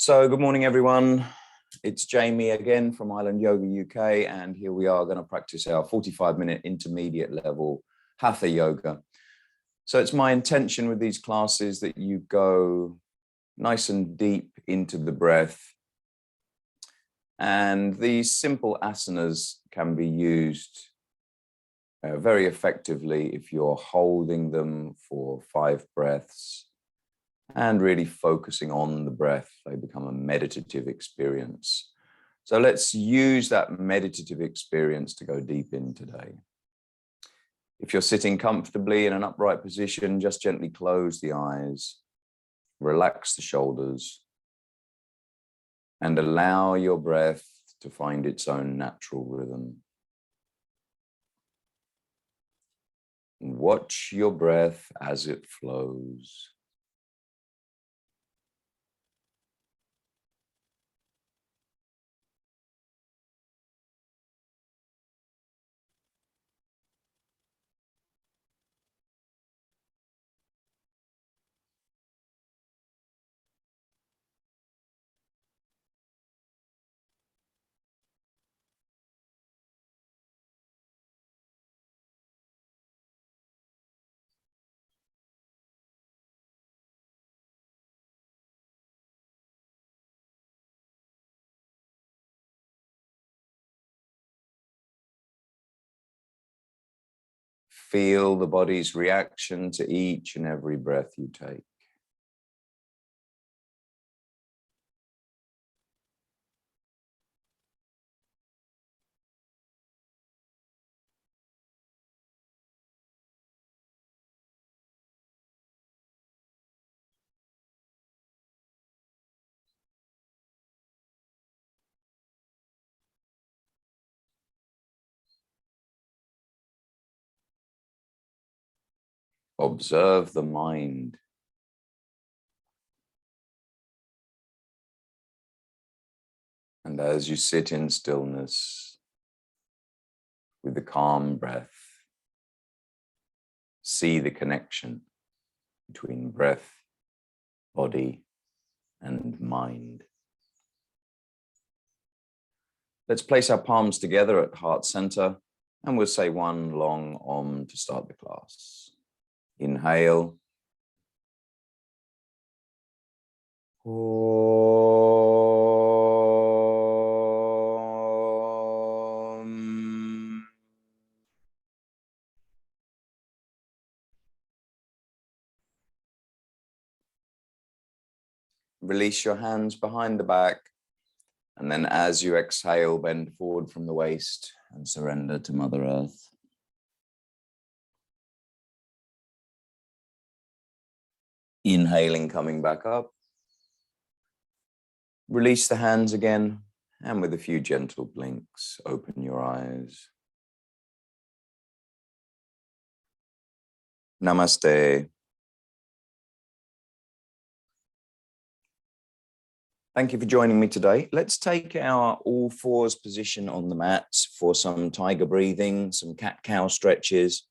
So good morning, everyone. It's Jamie again from Island Yoga UK, and here we are going to practice our 45-minute intermediate level Hatha Yoga. So it's my intention with these classes that you go nice and deep into the breath. And these simple asanas can be used very effectively if you're holding them for 5 breaths and really focusing on the breath. They become a meditative experience. So let's use that meditative experience to go deep in today. If you're sitting comfortably in an upright position, just gently close the eyes, relax the shoulders, and allow your breath to find its own natural rhythm. And watch your breath as it flows. Feel the body's reaction to each and every breath you take. Observe the mind. And as you sit in stillness with the calm breath, see the connection between breath, body, and mind. Let's place our palms together at heart center, and we'll say one long Om to start the class. Inhale. Om. Release your hands behind the back, and then as you exhale, bend forward from the waist and surrender to Mother Earth. Inhaling, coming back up. Release the hands again, and with a few gentle blinks, open your eyes. Namaste. Thank you for joining me today. Let's take our all fours position on the mats for some tiger breathing, some cat-cow stretches.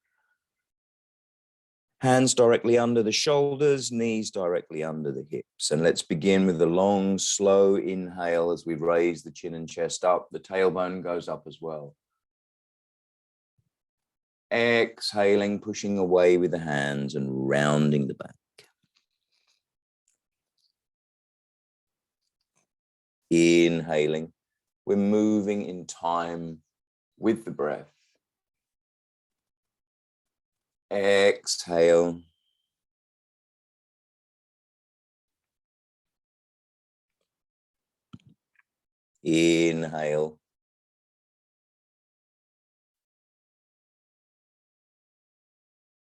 Hands directly under the shoulders, knees directly under the hips. And let's begin with a long, slow inhale as we raise the chin and chest up. The tailbone goes up as well. Exhaling, pushing away with the hands and rounding the back. Inhaling, we're moving in time with the breath. Exhale. Inhale.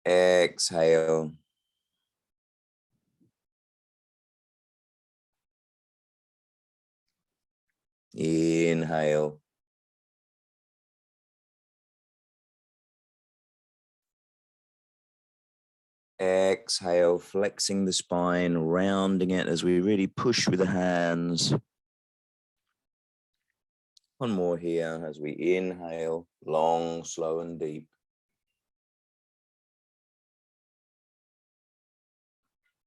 Exhale. Inhale. Exhale, flexing the spine, rounding it as we really push with the hands. One more here as we inhale, long, slow, and deep.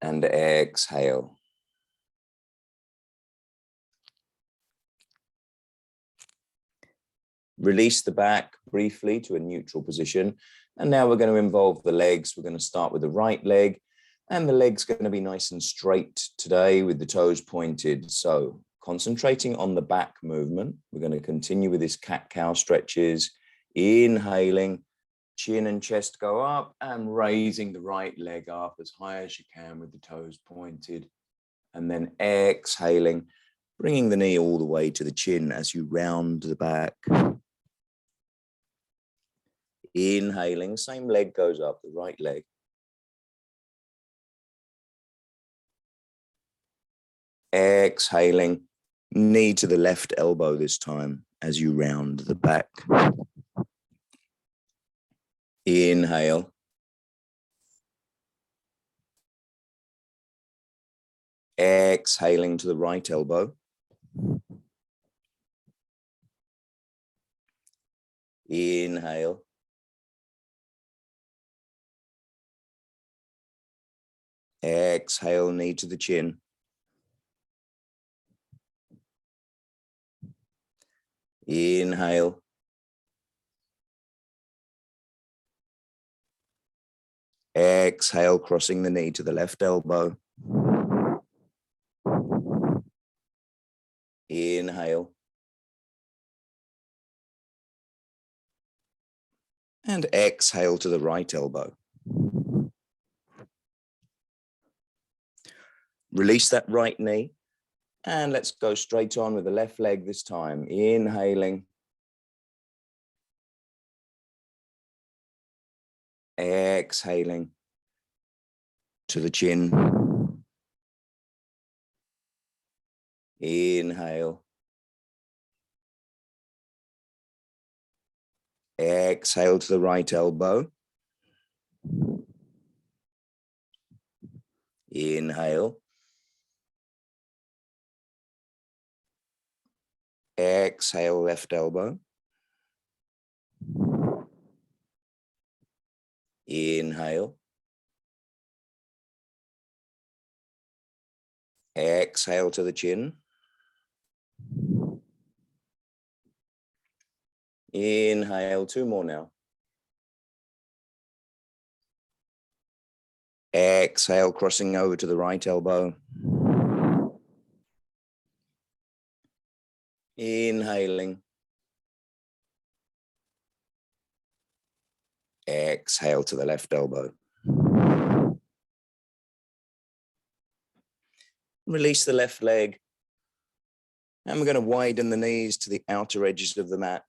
And exhale. Release the back briefly to a neutral position. And now we're going to involve the legs. We're going to start with the right leg, and the leg's going to be nice and straight today with the toes pointed. So concentrating on the back movement, we're going to continue with this cat-cow stretches, inhaling, chin and chest go up, and raising the right leg up as high as you can with the toes pointed. And then exhaling, bringing the knee all the way to the chin as you round the back. Inhaling, same leg goes up, the right leg. Exhaling, knee to the left elbow this time as you round the back. Inhale. Exhaling to the right elbow. Inhale. Exhale, knee to the chin. Inhale. Exhale, crossing the knee to the left elbow. Inhale. And exhale to the right elbow. Release that right knee. And let's go straight on with the left leg this time. Inhaling. Exhaling to the chin. Inhale. Exhale to the right elbow. Inhale. Exhale, left elbow. Inhale. Exhale to the chin. Inhale, two more now. Exhale, crossing over to the right elbow. Inhaling. Exhale to the left elbow. Release the left leg. And we're going to widen the knees to the outer edges of the mat.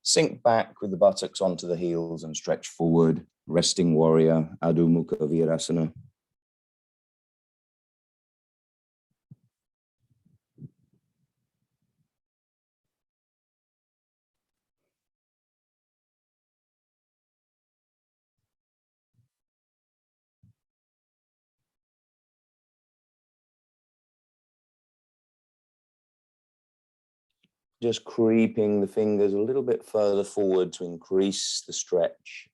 Sink back with the buttocks onto the heels and stretch forward. Resting warrior, Adho Mukha Virasana. Just creeping the fingers a little bit further forward to increase the stretch.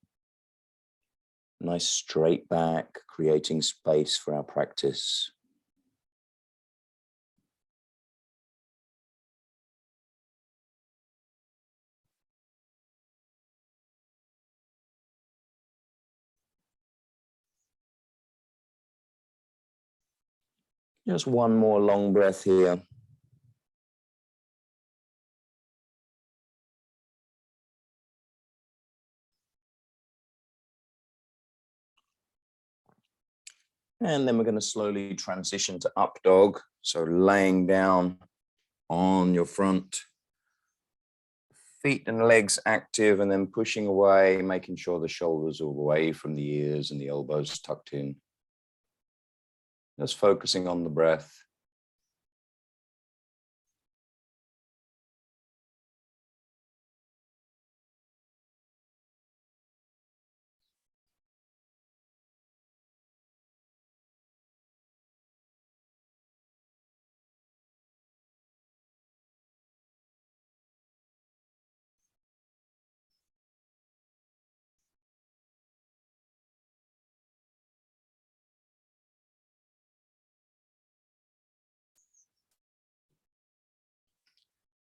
Nice straight back, creating space for our practice. Just one more long breath here. And then we're going to slowly transition to up dog. So laying down on your front, feet and legs active, and then pushing away, making sure the shoulders are away from the ears and the elbows tucked in. Just focusing on the breath.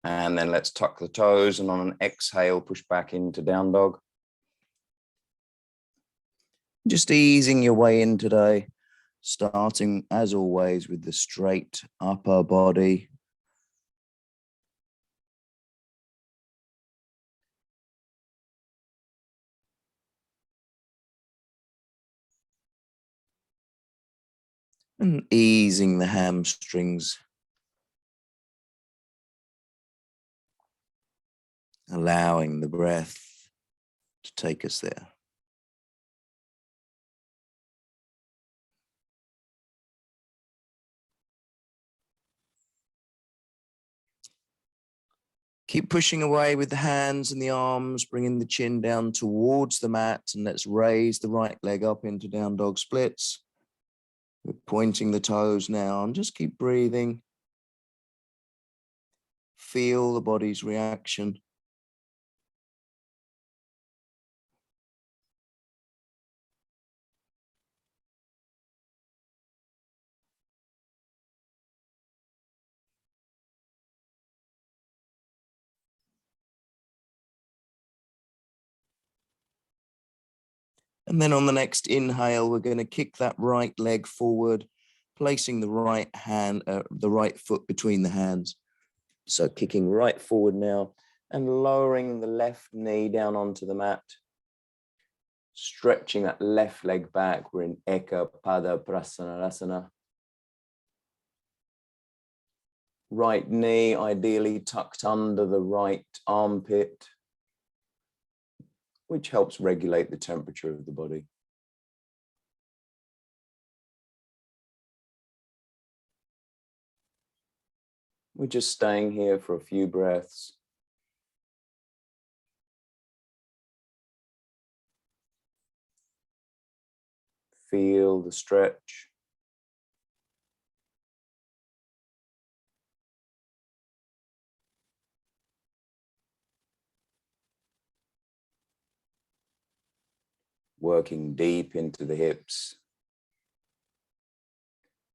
And then let's tuck the toes, and on an exhale, push back into down dog. Just easing your way in today, starting as always with the straight upper body. And easing the hamstrings. Allowing the breath to take us there. Keep pushing away with the hands and the arms, bringing the chin down towards the mat, and let's raise the right leg up into down dog splits. We're pointing the toes now, and just keep breathing. Feel the body's reaction. And then on the next inhale, we're going to kick that right leg forward, placing the right foot between the hands. So kicking right forward now and lowering the left knee down onto the mat. Stretching that left leg back. We're in Eka Pada Prasaranasana. Right knee ideally tucked under the right armpit, which helps regulate the temperature of the body. We're just staying here for a few breaths. Feel the stretch. Working deep into the hips.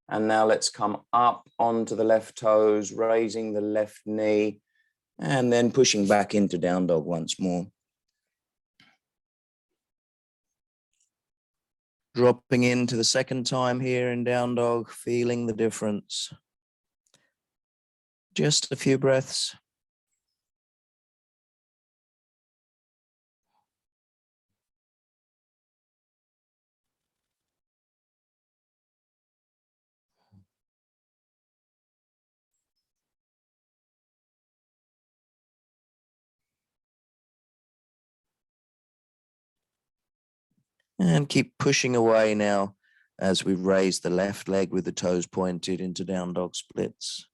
And now let's come up onto the left toes, raising the left knee, and then pushing back into down dog once more. Dropping into the second time here in down dog, feeling the difference. Just a few breaths. And keep pushing away now as we raise the left leg with the toes pointed into down dog splits.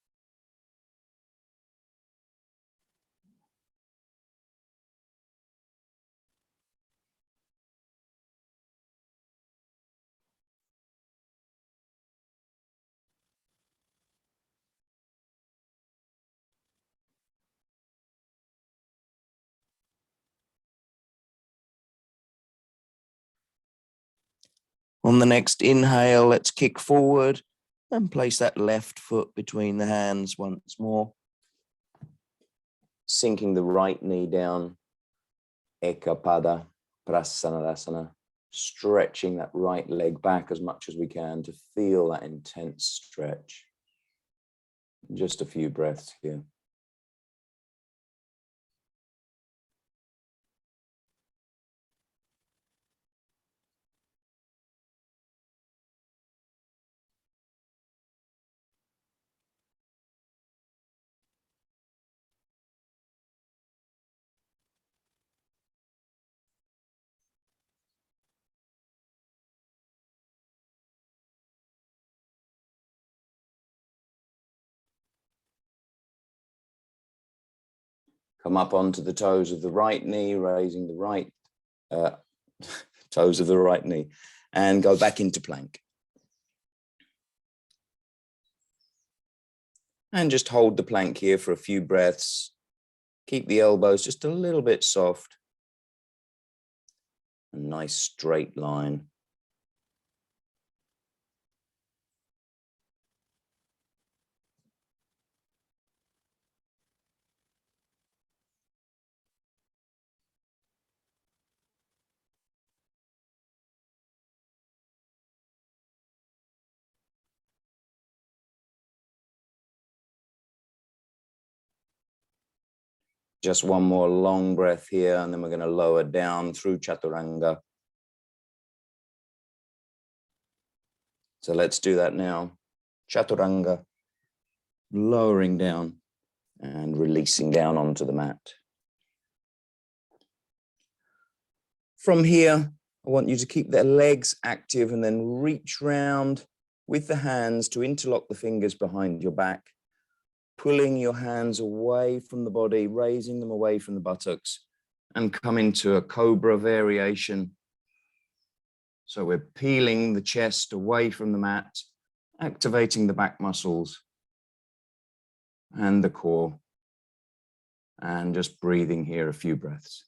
On the next inhale, let's kick forward and place that left foot between the hands once more. Sinking the right knee down. Eka Pada Prasaranasana. Stretching that right leg back as much as we can to feel that intense stretch. Just a few breaths here. Come up onto the toes of the right knee, raising the right toes of the right knee, and go back into plank. And just hold the plank here for a few breaths. Keep the elbows just a little bit soft. A nice straight line. Just one more long breath here, and then we're going to lower down through Chaturanga. So let's do that now. Chaturanga, lowering down and releasing down onto the mat. From here, I want you to keep the legs active and then reach round with the hands to interlock the fingers behind your back, pulling your hands away from the body, raising them away from the buttocks, and come into a Cobra variation. So we're peeling the chest away from the mat, activating the back muscles and the core, and just breathing here a few breaths.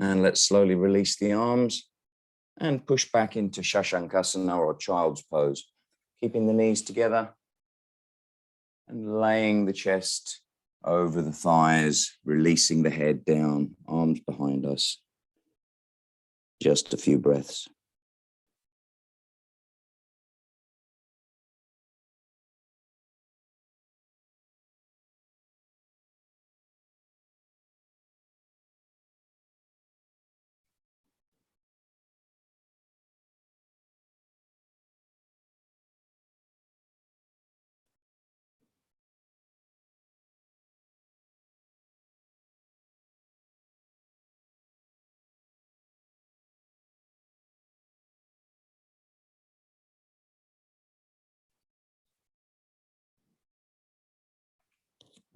And let's slowly release the arms and push back into Shashankasana or child's pose, keeping the knees together and laying the chest over the thighs, releasing the head down, arms behind us. Just a few breaths.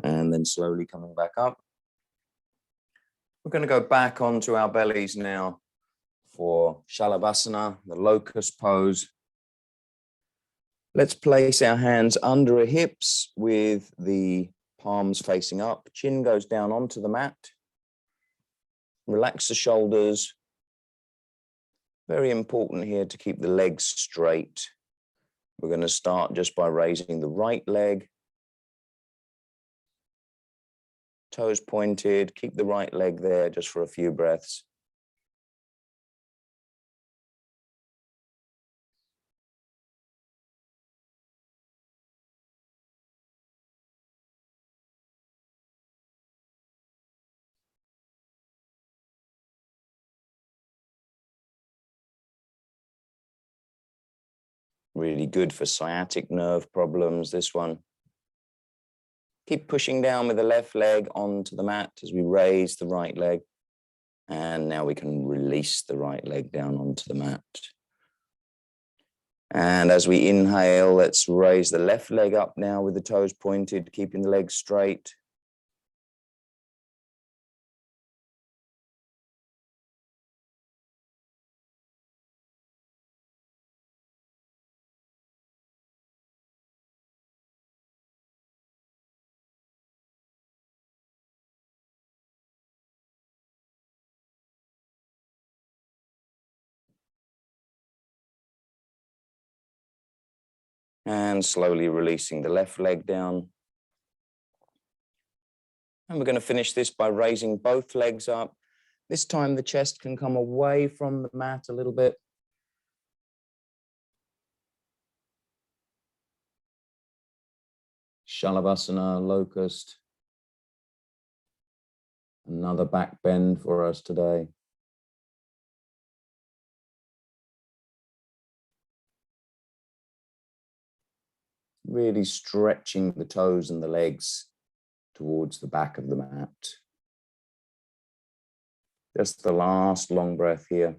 And then slowly coming back up. We're going to go back onto our bellies now for Shalabhasana, the Locust pose. Let's place our hands under our hips with the palms facing up. Chin goes down onto the mat. Relax the shoulders. Very important here to keep the legs straight. We're going to start just by raising the right leg. Toes pointed, keep the right leg there just for a few breaths. Really good for sciatic nerve problems, this one. Keep pushing down with the left leg onto the mat as we raise the right leg. And now we can release the right leg down onto the mat. And as we inhale, let's raise the left leg up now with the toes pointed, keeping the legs straight. And slowly releasing the left leg down. And we're going to finish this by raising both legs up. This time the chest can come away from the mat a little bit. Shalabhasana, Locust. Another back bend for us today. Really stretching the toes and the legs towards the back of the mat. Just the last long breath here.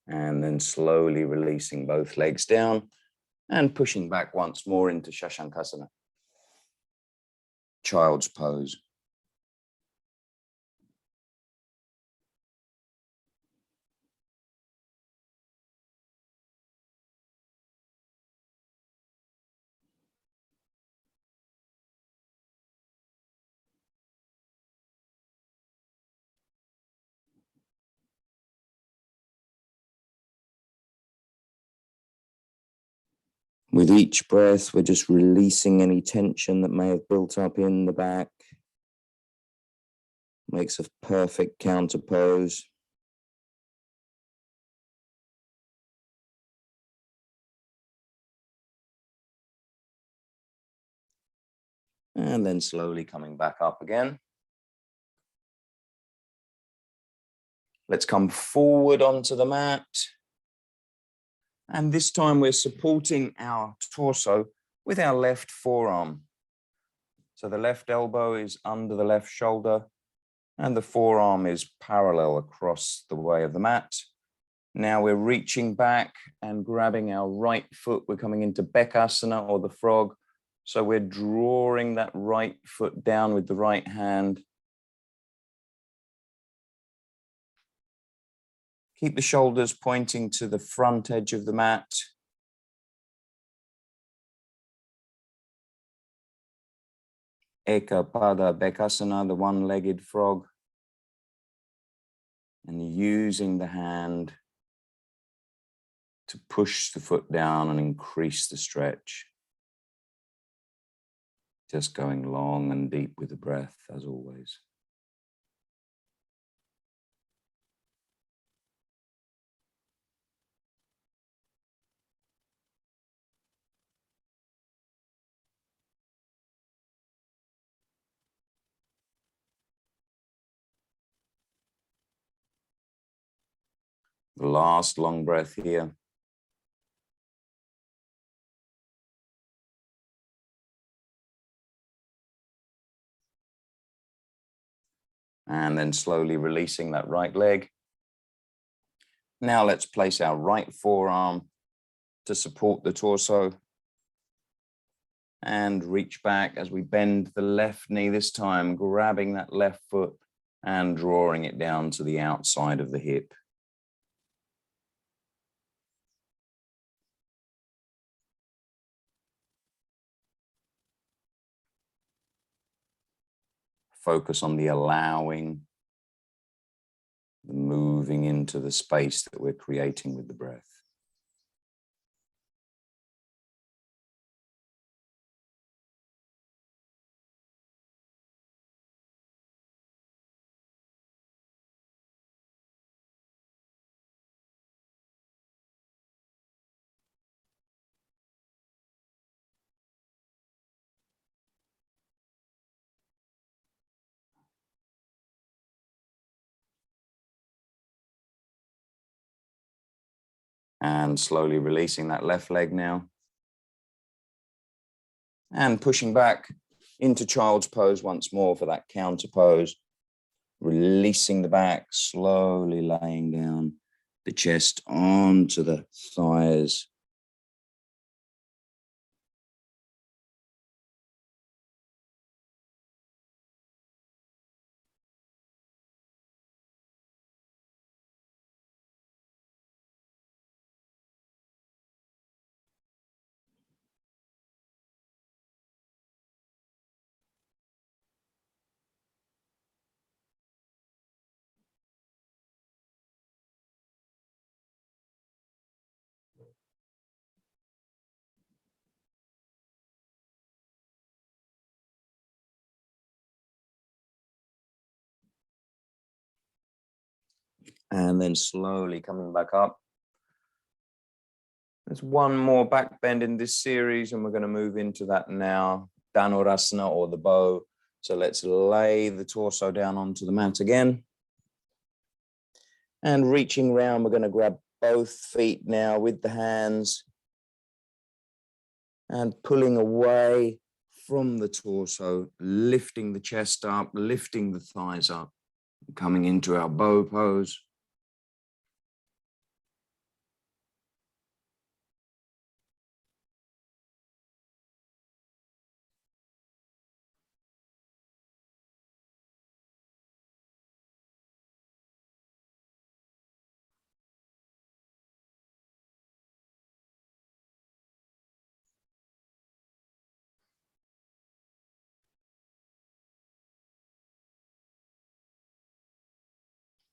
And then slowly releasing both legs down and pushing back once more into Shashankasana. Child's pose. With each breath, we're just releasing any tension that may have built up in the back. Makes a perfect counterpose. And then slowly coming back up again. Let's come forward onto the mat. And this time we're supporting our torso with our left forearm. So the left elbow is under the left shoulder and the forearm is parallel across the way of the mat. Now we're reaching back and grabbing our right foot. We're coming into bekasana or the frog. So we're drawing that right foot down with the right hand. Keep the shoulders pointing to the front edge of the mat. Ekapada bekasana, the one-legged frog. And using the hand to push the foot down and increase the stretch. Just going long and deep with the breath, as always. The last long breath here. And then slowly releasing that right leg. Now let's place our right forearm to support the torso. And reach back as we bend the left knee this time, grabbing that left foot and drawing it down to the outside of the hip. Focus on the allowing, the moving into the space that we're creating with the breath. And slowly releasing that left leg now. And pushing back into child's pose once more for that counter pose. Releasing the back, slowly laying down the chest onto the thighs. And then slowly coming back up. There's one more back bend in this series, and we're going to move into that now. Dhanurasana or the bow. So let's lay the torso down onto the mat again. And reaching round, we're going to grab both feet now with the hands. And pulling away from the torso, lifting the chest up, lifting the thighs up. Coming into our bow pose.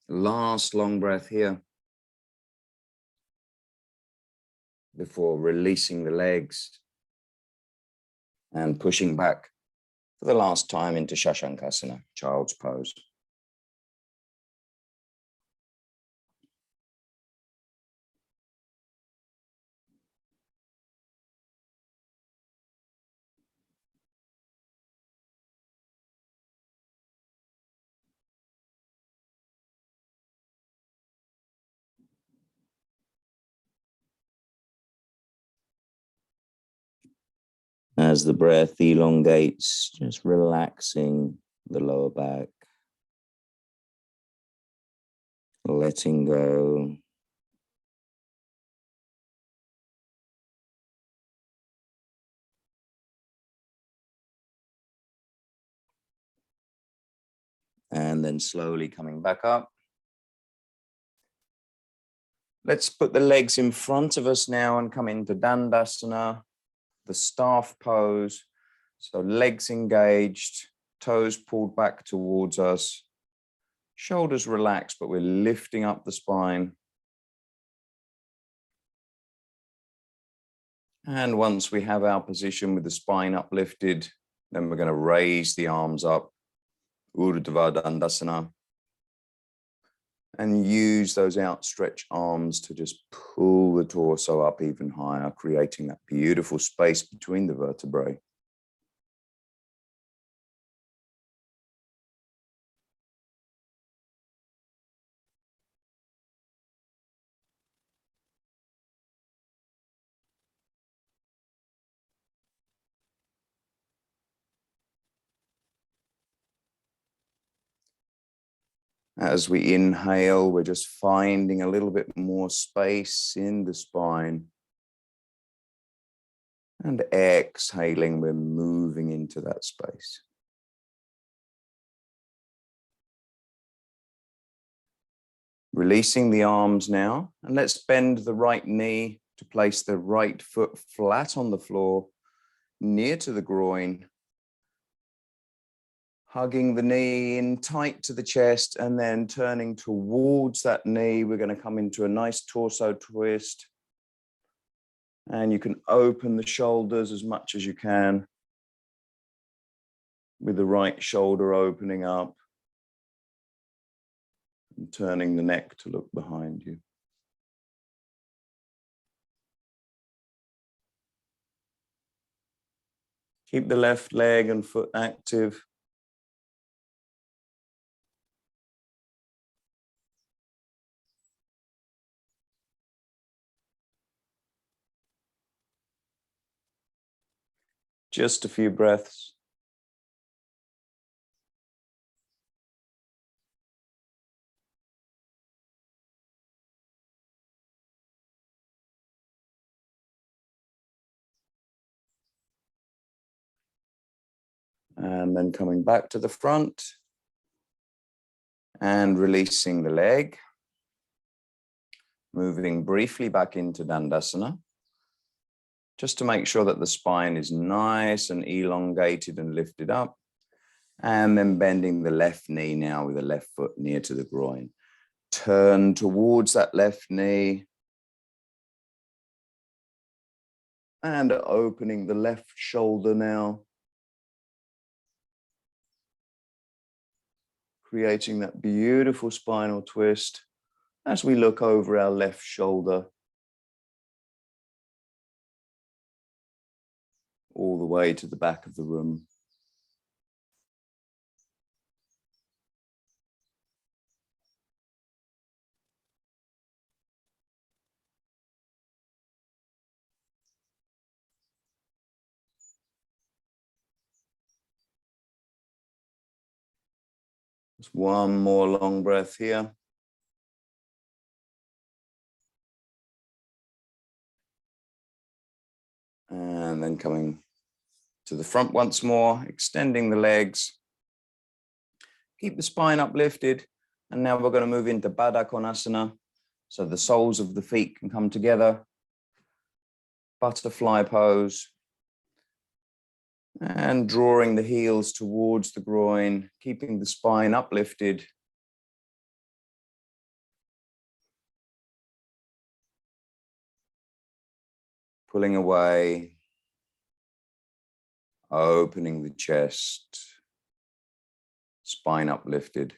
Last long breath here. before releasing the legs and pushing back for the last time into Shashankasana, child's pose. As the breath elongates, just relaxing the lower back, letting go. And then slowly coming back up. Let's put the legs in front of us now and come into Dandasana, the staff pose. So legs engaged, toes pulled back towards us, shoulders relaxed, but we're lifting up the spine. And once we have our position with the spine uplifted, then we're going to raise the arms up, Urdhva Dandasana, and use those outstretched arms to just pull the torso up even higher, creating that beautiful space between the vertebrae. As we inhale, we're just finding a little bit more space in the spine. And exhaling, we're moving into that space. Releasing the arms now, and let's bend the right knee to place the right foot flat on the floor, near to the groin. Hugging the knee in tight to the chest and then turning towards that knee. We're going to come into a nice torso twist. And you can open the shoulders as much as you can, with the right shoulder opening up and turning the neck to look behind you. Keep the left leg and foot active. Just a few breaths. And then coming back to the front and releasing the leg. Moving briefly back into Dandasana, just to make sure that the spine is nice and elongated and lifted up. And then bending the left knee now with the left foot near to the groin. Turn towards that left knee. And opening the left shoulder now. Creating that beautiful spinal twist as we look over our left shoulder. All the way to the back of the room. Just one more long breath here. And then coming to the front once more, extending the legs. Keep the spine uplifted. And now we're going to move into Baddha Konasana. So the soles of the feet can come together. Butterfly pose. And drawing the heels towards the groin, keeping the spine uplifted. pulling away, opening the chest, spine uplifted.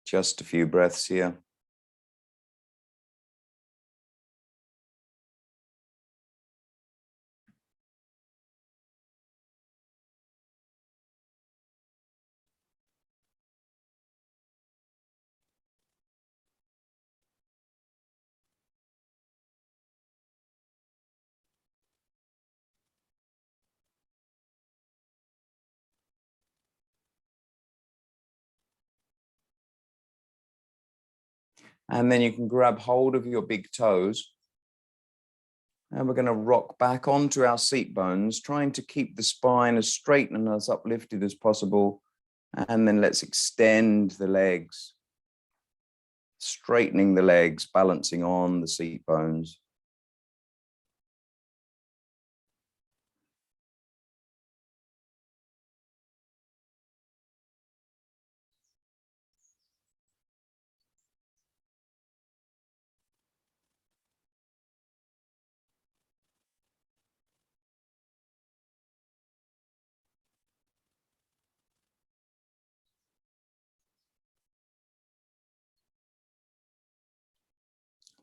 Just a few breaths here. And then you can grab hold of your big toes. And we're going to rock back onto our seat bones, trying to keep the spine as straight and as uplifted as possible. And then let's extend the legs, straightening the legs, balancing on the seat bones.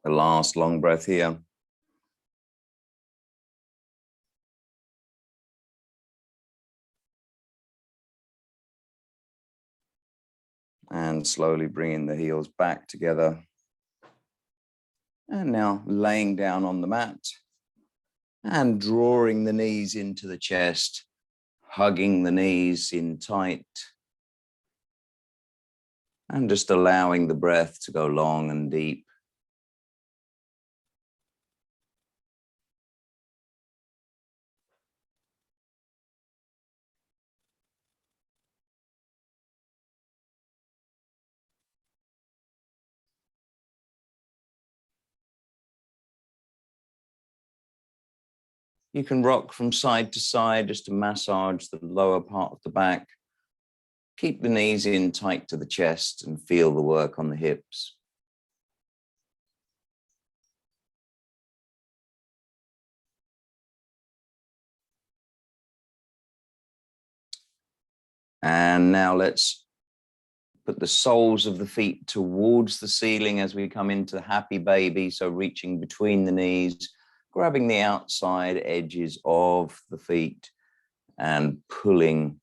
The last long breath here. And slowly bringing the heels back together. And now laying down on the mat and drawing the knees into the chest, hugging the knees in tight. And just allowing the breath to go long and deep. You can rock from side to side just to massage the lower part of the back. Keep the knees in tight to the chest and feel the work on the hips. And now let's put the soles of the feet towards the ceiling as we come into happy baby. So reaching between the knees, grabbing the outside edges of the feet and pulling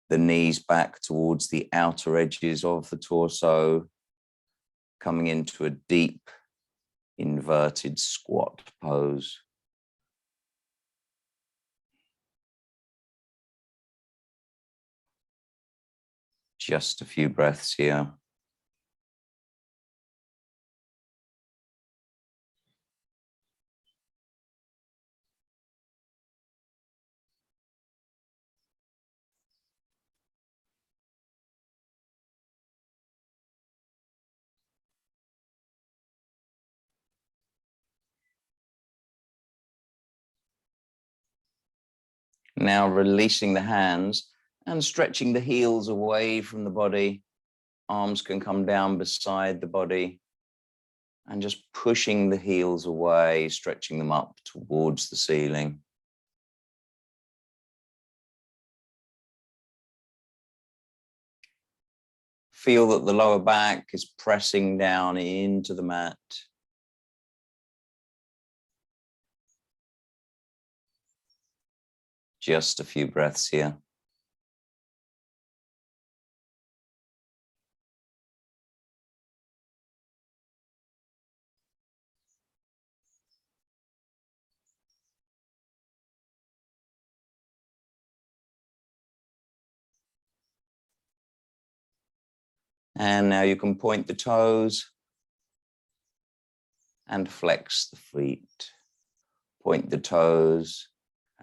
the knees back towards the outer edges of the torso, coming into a deep inverted squat pose. Just a few breaths here. Now releasing the hands and stretching the heels away from the body. Arms can come down beside the body and just pushing the heels away, stretching them up towards the ceiling. Feel that the lower back is pressing down into the mat. Just a few breaths here. And now you can point the toes and flex the feet. Point the toes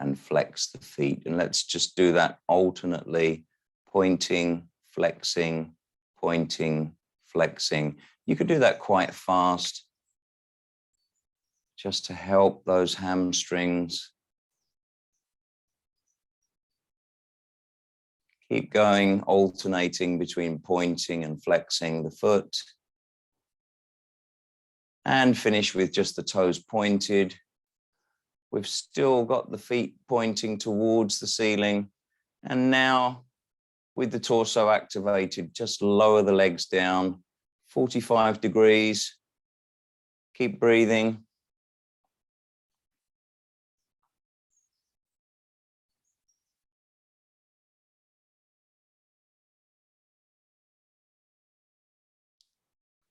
and flex the feet. And let's just do that alternately, pointing, flexing, pointing, flexing. You could do that quite fast, just to help those hamstrings. Keep going, alternating between pointing and flexing the foot. And finish with just the toes pointed. We've still got the feet pointing towards the ceiling. And now, with the torso activated, just lower the legs down, 45 degrees. Keep breathing.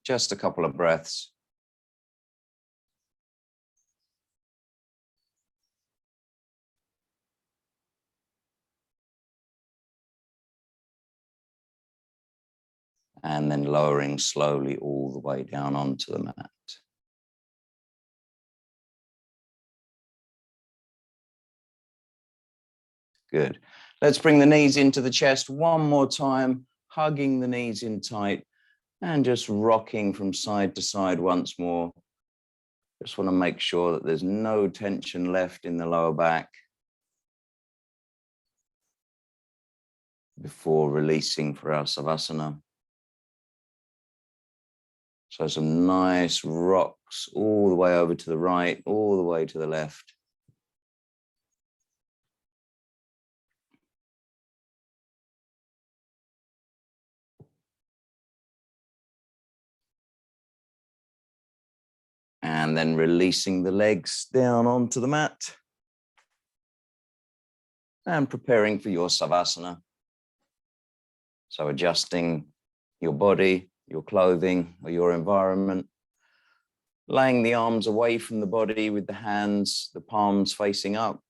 Just a couple of breaths. And then lowering slowly all the way down onto the mat. Good. Let's bring the knees into the chest one more time, hugging the knees in tight and just rocking from side to side once more. Just want to make sure that there's no tension left in the lower back before releasing for our Savasana. So some nice rocks all the way over to the right, all the way to the left. And then releasing the legs down onto the mat. And preparing for your Savasana. So adjusting your body, your clothing, or your environment. Laying the arms away from the body with the hands, the palms facing up.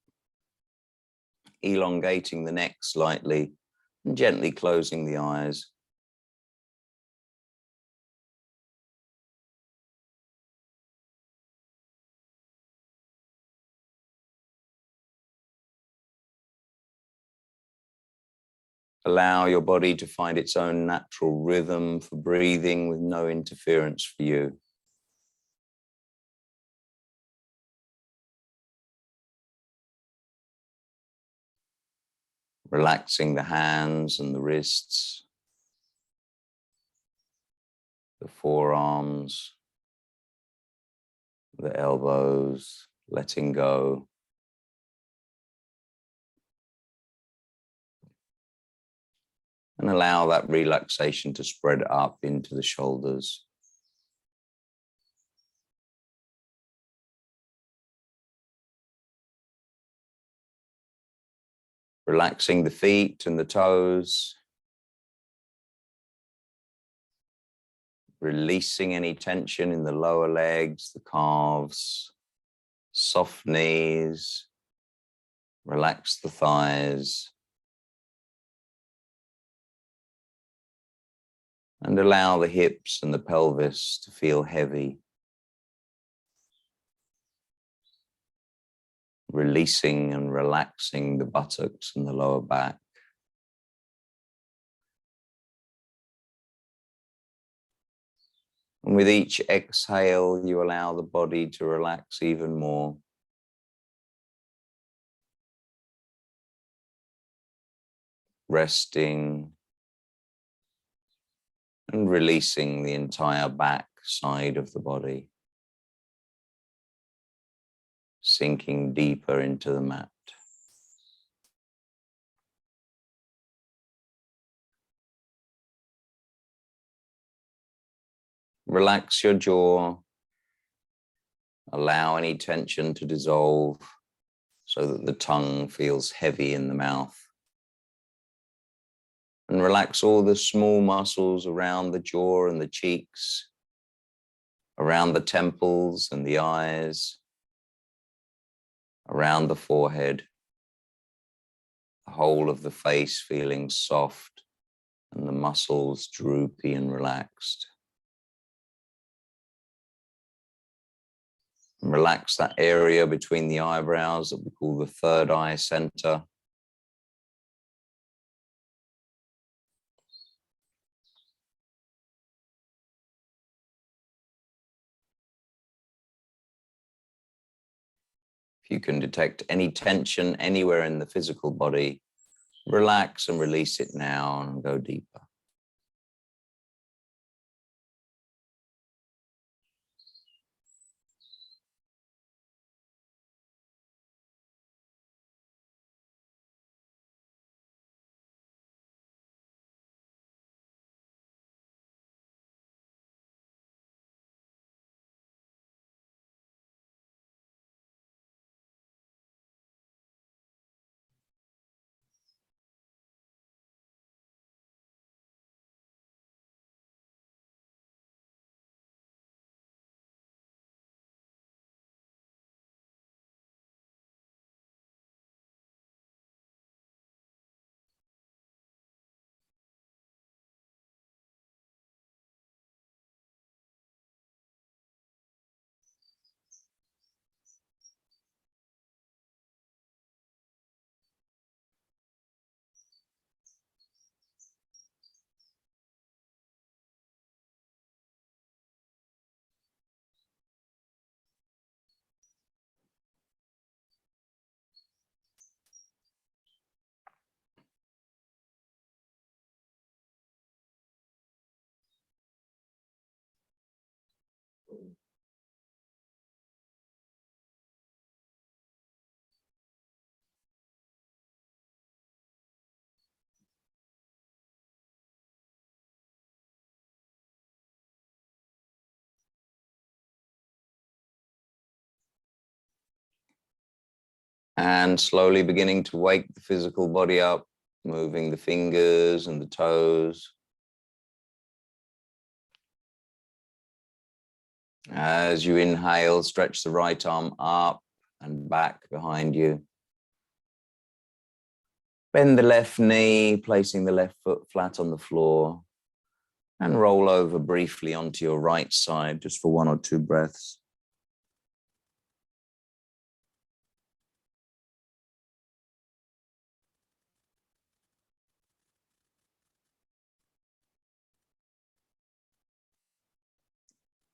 Elongating the neck slightly and gently closing the eyes. Allow your body to find its own natural rhythm for breathing with no interference for you. Relaxing the hands and the wrists, the forearms, the elbows, letting go. And allow that relaxation to spread up into the shoulders. Relaxing the feet and the toes. Releasing any tension in the lower legs, the calves, soft knees. Relax the thighs. And allow the hips and the pelvis to feel heavy. Releasing and relaxing the buttocks and the lower back. And with each exhale, you allow the body to relax even more. Resting and releasing the entire back side of the body. Sinking deeper into the mat. Relax your jaw. Allow any tension to dissolve so that the tongue feels heavy in the mouth. And relax all the small muscles around the jaw and the cheeks, around the temples and the eyes, around the forehead, the whole of the face feeling soft and the muscles droopy and relaxed. And relax that area between the eyebrows that we call the third eye center. If you can detect any tension anywhere in the physical body, relax and release it now and go deeper. And slowly beginning to wake the physical body up, moving the fingers and the toes. As you inhale, stretch the right arm up and back behind you. Bend the left knee, placing the left foot flat on the floor. And roll over briefly onto your right side, just for 1 or 2 breaths.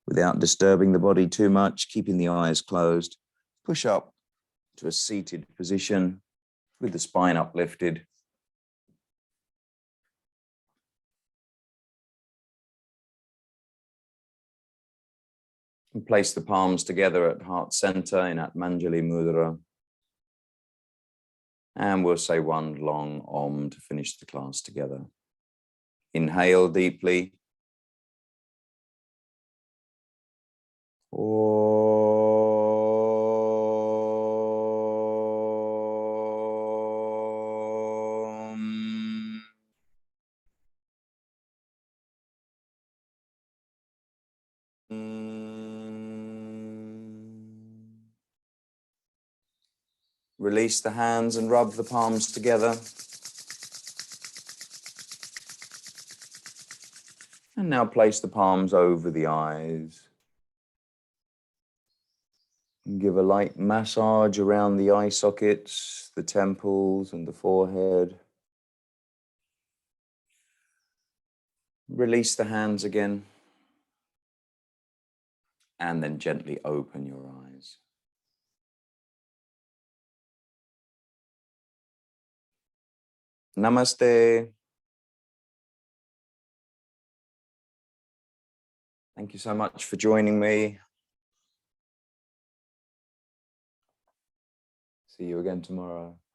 Without disturbing the body too much, keeping the eyes closed, push up to a seated position with the spine uplifted. And place the palms together at heart center in Atmanjali Mudra. And we'll say one long Om to finish the class together. Inhale deeply. Om. Release the hands and rub the palms together. And now place the palms over the eyes. And give a light massage around the eye sockets, the temples and the forehead. Release the hands again. And then gently open your eyes. Namaste. Thank you so much for joining me. See you again tomorrow.